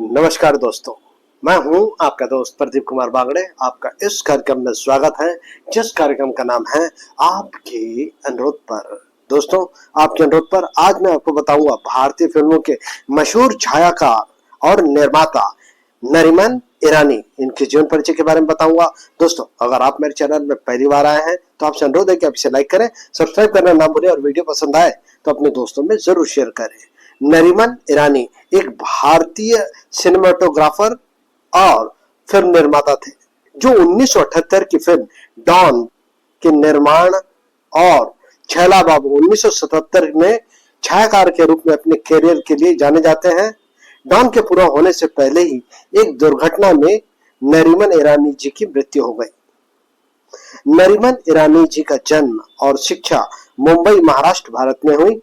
नमस्कार दोस्तों, मैं हूं आपका दोस्त प्रदीप कुमार बागड़े। आपका इस कार्यक्रम में स्वागत है, जिस कार्यक्रम का नाम है आपके अनुरोध पर। दोस्तों, आपके अनुरोध पर आज मैं आपको बताऊंगा भारतीय फिल्मों के मशहूर छायाकार और निर्माता नरीमन ईरानी, इनके जीवन परिचय के बारे में बताऊंगा। दोस्तों, अगर आप मेरे चैनल में पहली बार आए हैं तो आपसे अनुरोध है कि आप इसे लाइक करें, सब्सक्राइब करना ना भूलें और वीडियो पसंद आए तो अपने दोस्तों में जरूर शेयर करें। नरीमन ईरानी एक भारतीय सिनेमाटोग्राफर और फिल्म निर्माता थे, जो 1978 की फिल्म डॉन के निर्माण और छैला बाबू 1977 में छायाकार के रूप में अपने करियर के लिए जाने जाते हैं। डॉन के पूरा होने से पहले ही एक दुर्घटना में नरीमन ईरानी जी की मृत्यु हो गई। नरीमन ईरानी जी का जन्म और शिक्षा मुंबई, महाराष्ट्र, भारत में हुई।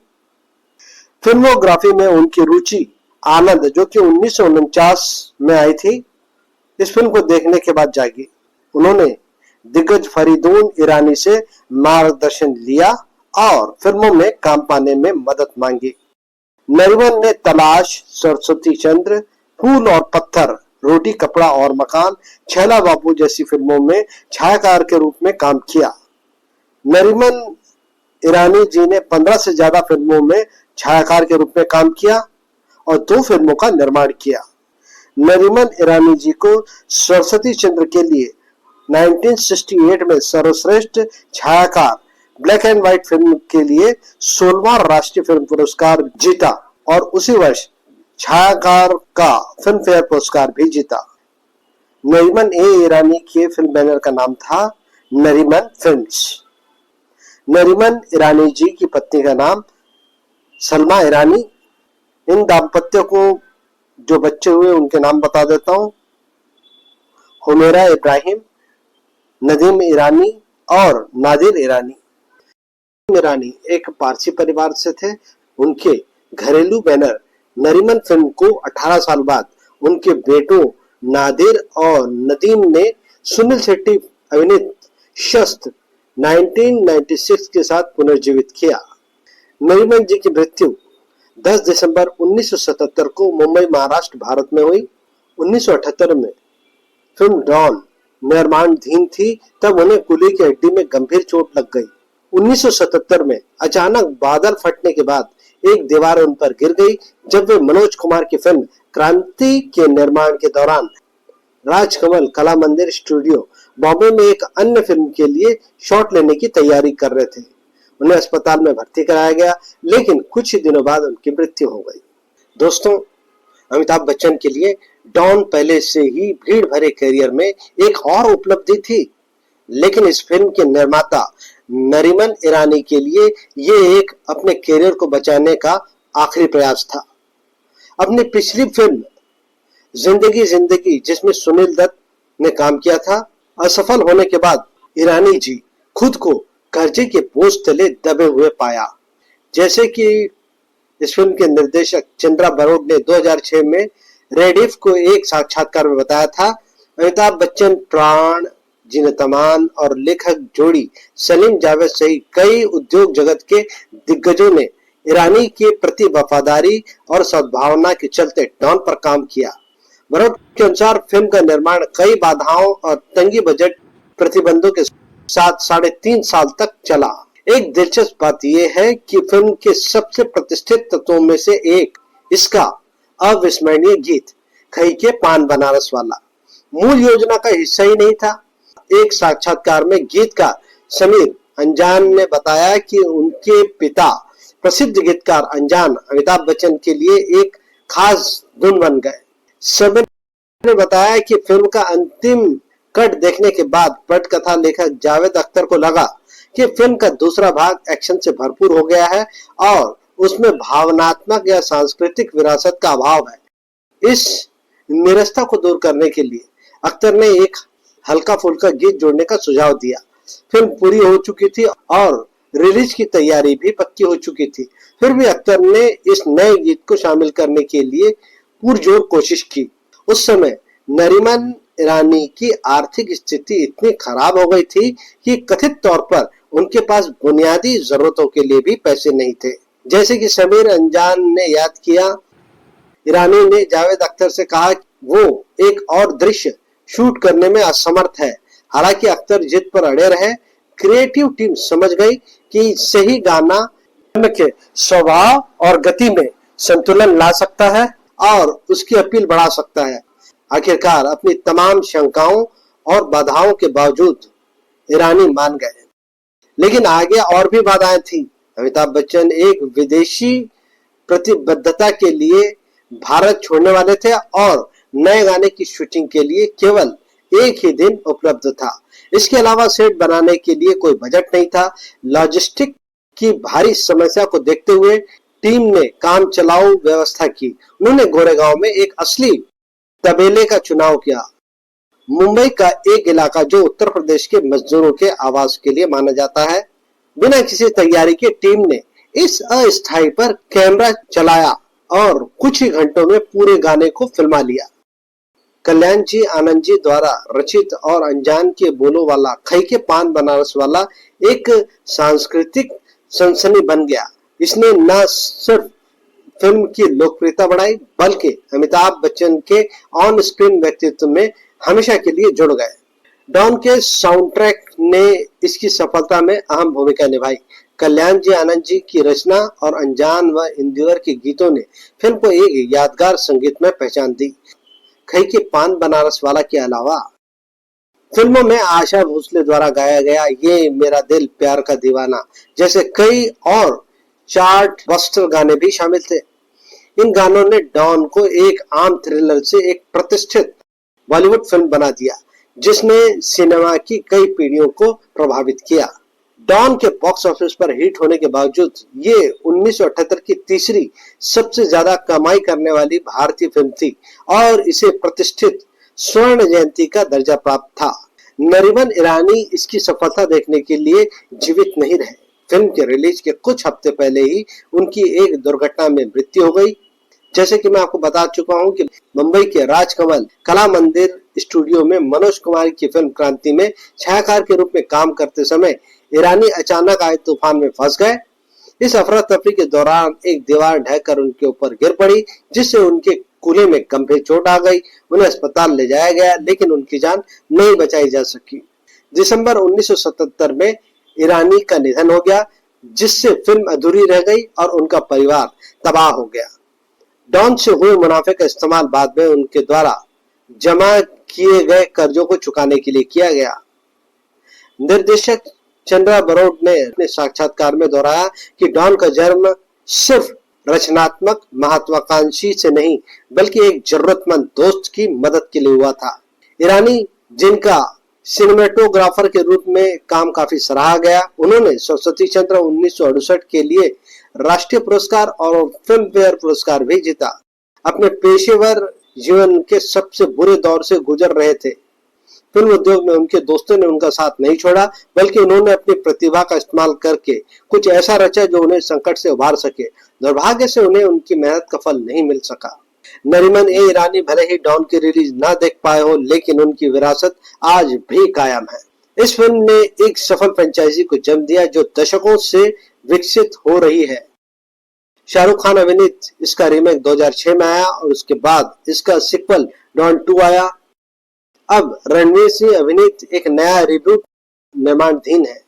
फिल्मोग्राफी में उनकी रुचि आनंद, जो कि 1949 में आई थी, इस फिल्म को देखने के बाद जागी। उन्होंने दिग्गज फरीदून ईरानी से मार्गदर्शन लिया और फिल्मों में काम पाने में मदद मांगी। नरीमन ने तलाश, सरस्वती चंद्र, फूल और पत्थर, रोटी कपड़ा और मकान, छैला बाबू जैसी फिल्मों में छायाकार के रूप में काम किया। नरीमन ईरानी जी ने 15 से ज्यादा फिल्मों में छायाकार के रूप में काम किया और 2 फिल्मों का निर्माण किया। नरीमन ईरानी जी को सरस्वती चंद्र के लिए 1968 में सर्वश्रेष्ठ छायाकार ब्लैक एंड व्हाइट फिल्म के लिए 16वां राष्ट्रीय फिल्म पुरस्कार जीता और उसी वर्ष छायाकार का फिल्म फेयर पुरस्कार भी जीता। नरीमन ईरानी के फिल्म बैनर का नाम था नरीमन फिल्म्स। नरीमन ईरानी जी की पत्नी का नाम सलमा ईरानी। इन दाम्पत्य को जो बच्चे हुए उनके नाम बता देता हूं। हुमेरा इब्राहिम, नदीम ईरानी और नादिर ईरानी। ईरानी एक पारसी परिवार से थे। उनके घरेलू बैनर नरीमन फिल्म को 18 साल बाद उनके बेटों नादिर और नदीम ने सुनील शेट्टी अभिनीत शस्त्र 1996 के साथ पुनर्जीवित किया। नरीमन जी की मृत्यु 10 दिसंबर 1977 को मुंबई, महाराष्ट्र, भारत में हुई। 1978 में फिल्म डॉन निर्माणाधीन थी, तब उन्हें कूल्हे की हड्डी में गंभीर चोट लग गई। 1977 में अचानक बादल फटने के बाद एक दीवार उन पर गिर गई जब वे मनोज कुमार की फिल्म क्रांति के निर्माण के दौरान राजकमल कला मंदिर स्टूडियो बॉम्बे में एक अन्य फिल्म के लिए शॉट लेने की तैयारी कर रहे थे। उन्हें अस्पताल में भर्ती कराया गया, लेकिन कुछ ही दिनों बाद उनकी मृत्यु हो गई। दोस्तों, अमिताभ बच्चन के लिए डॉन पहले से ही भीड़ भरे करियर में एक और उपलब्धि थी, लेकिन इस फिल्म के निर्माता नरीमन ईरानी के लिए ये एक अपने करियर को बचाने का आखिरी प्रयास था। अपनी पिछली फिल्म जिंदगी जिंदगी, जिसमें सुनील दत्त ने काम किया था, असफल होने के बाद ईरानी जी खुद को कर्जे के बोझ तले दबे हुए पाया। जैसे कि इस फिल्म के निर्देशक चंद्रा बरोड ने 2006 में रेडिफ को एक साक्षात्कार में बताया था, अमिताभ बच्चन, प्राण, जीनत अमान और लेखक जोड़ी सलीम जावेद सहित कई उद्योग जगत के दिग्गजों ने ईरानी के प्रति वफादारी और सद्भावना के चलते डॉन पर काम किया। बरोड के अनुसार फिल्म का निर्माण कई बाधाओं और तंगी बजट प्रतिबंधों के साथ 3.5 साल तक चला। एक दिलचस्प बात यह है कि फिल्म के सबसे प्रतिष्ठित तत्वों में से एक इसका अविस्मरणीय गीत खई के पान बनारस वाला मूल योजना का हिस्सा ही नहीं था। एक साक्षात्कार में गीतकार समीर अंजान ने बताया कि उनके पिता प्रसिद्ध गीतकार अंजान अमिताभ बच्चन के लिए एक खास धुन बन गए। समीर ने बताया कि फिल्म का अंतिम कट देखने के बाद पटकथा लेखक जावेद अख्तर को लगा कि फिल्म का दूसरा भाग एक्शन से भरपूर हो गया है और उसमें भावनात्मक या सांस्कृतिक विरासत का अभाव है। इस निरस्ता को दूर करने के लिए अख्तर ने एक हल्का फुल्का गीत जोड़ने का सुझाव दिया। फिल्म पूरी हो चुकी थी और रिलीज की तैयारी भी पक्की हो चुकी थी, फिर भी अख्तर ने इस नए गीत को शामिल करने के लिए पुरजोर कोशिश की। उस समय नरीमन ईरानी की आर्थिक स्थिति इतनी खराब हो गई थी कि कथित तौर पर उनके पास बुनियादी जरूरतों के लिए भी पैसे नहीं थे। जैसे कि समीर अंजान ने याद किया, ईरानी ने जावेद अख्तर से कहा कि वो एक और दृश्य शूट करने में असमर्थ है। हालांकि अख्तर जिद पर अड़े रहे। क्रिएटिव टीम समझ गई कि सही गाना फिल्म के स्वभाव और गति में संतुलन ला सकता है और उसकी अपील बढ़ा सकता है। आखिरकार अपनी तमाम शंकाओं और बाधाओं के बावजूद ईरानी मान गए, लेकिन आगे और भी बाधाएं थी। अमिताभ बच्चन एक विदेशी प्रतिबद्धता के लिए भारत छोड़ने वाले थे और नए गाने की शूटिंग के लिए केवल एक ही दिन उपलब्ध था। इसके अलावा सेट बनाने के लिए कोई बजट नहीं था। लॉजिस्टिक की भारी समस्या को देखते हुए टीम ने काम चलाऊ व्यवस्था की। उन्होंने गोरेगांव में एक असली तबेले का चुनाव किया, मुंबई का एक इलाका जो उत्तर प्रदेश के मजदूरों के आवास के लिए माना जाता है। बिना किसी तैयारी के टीम ने इस अस्थायी पर कैमरा चलाया और कुछ ही घंटों में पूरे गाने को फिल्मा लिया। कल्याण जी आनंद जी द्वारा रचित और अनजान के बोलों वाला खई के पान बनारस वाला एक सांस्कृतिक सनसनी बन गया। इसने न सिर्फ फिल्म की लोकप्रियता बढ़ाई बल्कि अमिताभ बच्चन के ऑन स्क्रीन व्यक्तित्व में हमेशा के लिए जुड़ गए। डॉन के साउंड ट्रैक ने इसकी सफलता में अहम भूमिका निभाई। कल्याण जी आनंद जी की रचना और अनजान व इंदिवर के गीतों ने फिल्म को एक यादगार संगीत में पहचान दी। खई के पान बनारस वाला के अलावा फिल्मों में आशा भोसले द्वारा गाया गया ये मेरा दिल प्यार का दीवाना जैसे कई और चार्ट बस्टर गाने भी शामिल थे। इन गानों ने डॉन को एक आम थ्रिलर से एक प्रतिष्ठित बॉलीवुड फिल्म बना दिया, जिसने सिनेमा की कई पीढ़ियों को प्रभावित किया। डॉन के बॉक्स ऑफिस पर हिट होने के बावजूद ये 1978 की तीसरी सबसे ज्यादा कमाई करने वाली भारतीय फिल्म थी और इसे प्रतिष्ठित स्वर्ण जयंती का दर्जा प्राप्त था। नरीमन ईरानी इसकी सफलता देखने के लिए जीवित नहीं रहे। फिल्म के रिलीज के कुछ हफ्ते पहले ही उनकी एक दुर्घटना में मृत्यु हो गई। जैसे कि मैं आपको बता चुका हूं कि मुंबई के राजकमल कला मंदिर स्टूडियो में मनोज कुमार की फिल्म क्रांति में छायाकार के रूप में काम करते समय ईरानी अचानक आए तूफान में फंस गए। इस अफरा तफरी के दौरान एक दीवार ढहकर उनके ऊपर गिर पड़ी, जिससे उनके कूल्हे में गंभीर चोट आ गई। उन्हें अस्पताल ले जाया गया, लेकिन उनकी जान नहीं बचाई जा सकी। दिसंबर 1977 में ईरानी का निधन हो गया, जिससे फिल्म अधूरी रह गई और उनका परिवार तबाह हो गया। डॉन से हुए मुनाफे का इस्तेमाल बाद में उनके द्वारा जमा किए गए कर्जों को चुकाने के लिए किया गया। निर्देशक चंद्रा बरोड ने अपने साक्षात्कार में दोहराया कि डॉन का जन्म सिर्फ रचनात्मक महत्वाकांक्षी से नहीं बल्कि एक जरूरतमंद दोस्त की मदद के लिए हुआ था। ईरानी, जिनका सिनेमेटोग्राफर के रूप में काम काफी सराहा गया, उन्होंने सरस्वती चंद्र 1968 के लिए राष्ट्रीय पुरस्कार और फिल्म फेयर पुरस्कार भी जीता। अपने पेशेवर जीवन के सबसे बुरे दौर से गुजर रहे थे। फिल्म उद्योग में उनके दोस्तों ने उनका साथ नहीं छोड़ा, बल्कि उन्होंने अपनी प्रतिभा का इस्तेमाल करके कुछ ऐसा रचा जो उन्हें संकट से उभार सके। दुर्भाग्य से उन्हें उनकी मेहनत का फल नहीं मिल सका। नरीमन ए ईरानी भले ही डॉन की रिलीज ना देख पाए हो, लेकिन उनकी विरासत आज भी कायम है। इस फिल्म ने एक सफल फ्रेंचाइजी को जन्म दिया जो दशकों से विकसित हो रही है। शाहरुख खान अभिनीत इसका रीमेक 2006 में आया और उसके बाद इसका सिक्वल डॉन 2 आया। अब रणवीर सिंह अभिनीत एक नया रिबूट निर्माणाधीन है,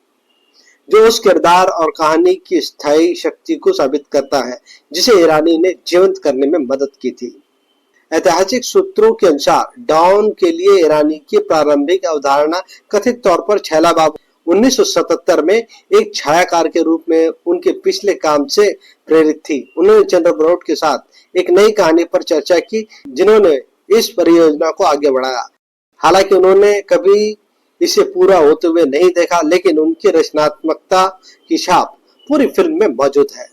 जो उस किरदार और कहानी की स्थायी शक्ति को साबित करता है जिसे ईरानी ने जीवंत करने में मदद की थी। ऐतिहासिक सूत्रों के अनुसार डॉन के लिए ईरानी की प्रारंभिक अवधारणा कथित तौर पर छैला बाबू 1977 में एक छायाकार के रूप में उनके पिछले काम से प्रेरित थी। उन्होंने चंद्र बरोड के साथ एक नई कहानी पर चर्चा की, जिन्होंने इस परियोजना को आगे बढ़ाया। हालांकि उन्होंने कभी इसे पूरा होते हुए नहीं देखा, लेकिन उनकी रचनात्मकता की छाप पूरी फिल्म में मौजूद है।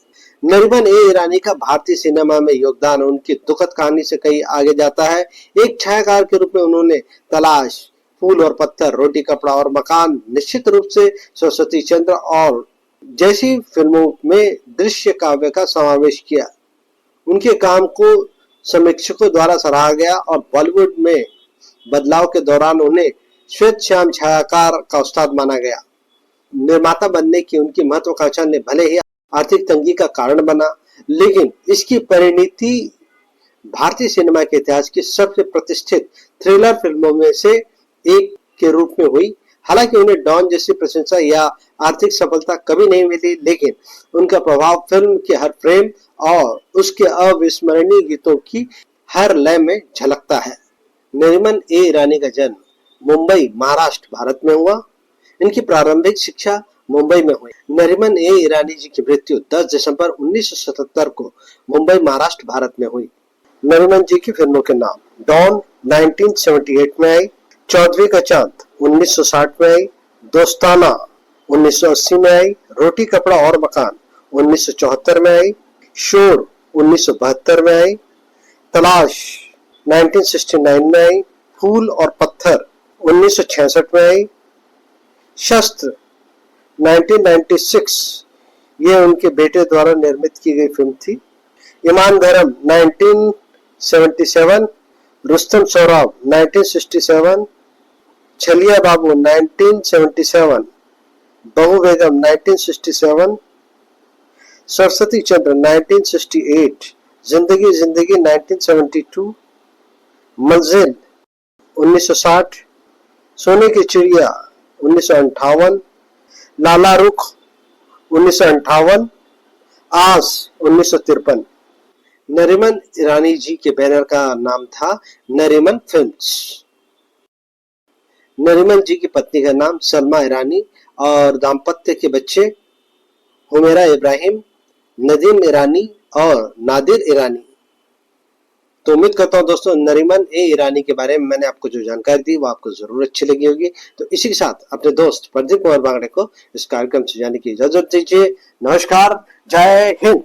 नरीमन ए ईरानी का भारतीय सिनेमा में योगदान उनकी दुखद कहानी से कहीं आगे जाता है। एक छायाकार के रूप में उन्होंने तलाश, फूल और पत्थर, रोटी कपड़ा और मकान, निश्चित रूप से सरस्वती चंद्र और जैसी फिल्मों में दृश्य काव्य का समावेश किया। उनके काम को समीक्षकों द्वारा सराहा गया और बॉलीवुड में बदलाव के दौरान उन्हें श्वेत श्याम छायाकार का उस्ताद माना गया। निर्माता बनने की उनकी महत्वाकांक्षा ने भले ही आर्थिक तंगी का कारण बना, लेकिन इसकी परिणति भारतीय सिनेमा के इतिहास की सबसे प्रतिष्ठित थ्रिलर फिल्मों में से एक के रूप में हुई। हालांकि उन्हें डॉन जैसी प्रशंसा या आर्थिक सफलता कभी नहीं मिली, लेकिन उनका प्रभाव फिल्म के हर फ्रेम और उसके अविस्मरणीय गीतों की हर लय में झलकता है। नरीमन ए ईरानी का जन्म मुंबई, महाराष्ट्र, भारत में हुआ। इनकी प्रारंभिक शिक्षा मुंबई में हुई। नरीमन ए ईरानी जी की मृत्यु 10 दिसंबर 1977 को मुंबई, महाराष्ट्र, भारत में हुई। नरीमन जी की फिल्मों के नाम: डॉन 1978 में आई, चौधरी का चांद 1960 में आई, दोस्ताना 1980 में आई, रोटी कपड़ा और मकान 1974 में आई, शोर 1972 में आई, तलाश 1969 में आई, फूल और पत्थर 1966 में आई, शस्त्र 1996 ये उनके बेटे द्वारा निर्मित की गई फिल्म थी। ईमान धर्म 1977, रुस्तम सौराब 1967, छलिया बाबू 1977, बहू बेगम 1967, सरस्वती चंद्र 1968, जिंदगी जिंदगी 1972, मंजिल 1960, सोने की चिड़िया 1958, लाला रुख 1958, आस 1953। नरीमन ईरानी जी के बैनर का नाम था नरीमन फिल्म्स। नरीमन जी की पत्नी का नाम सलमा ईरानी और दाम्पत्य के बच्चे हुमेरा इब्राहिम, नदीम ईरानी और नादिर ईरानी। तो उम्मीद करता हूँ दोस्तों, नरीमन ए ईरानी के बारे में मैंने आपको जो जानकारी दी वो आपको जरूर अच्छी लगी होगी। तो इसी के साथ अपने दोस्त प्रदीप कुमार बांगड़े को इस कार्यक्रम से जाने की इजाजत दीजिए। नमस्कार, जय हिंद।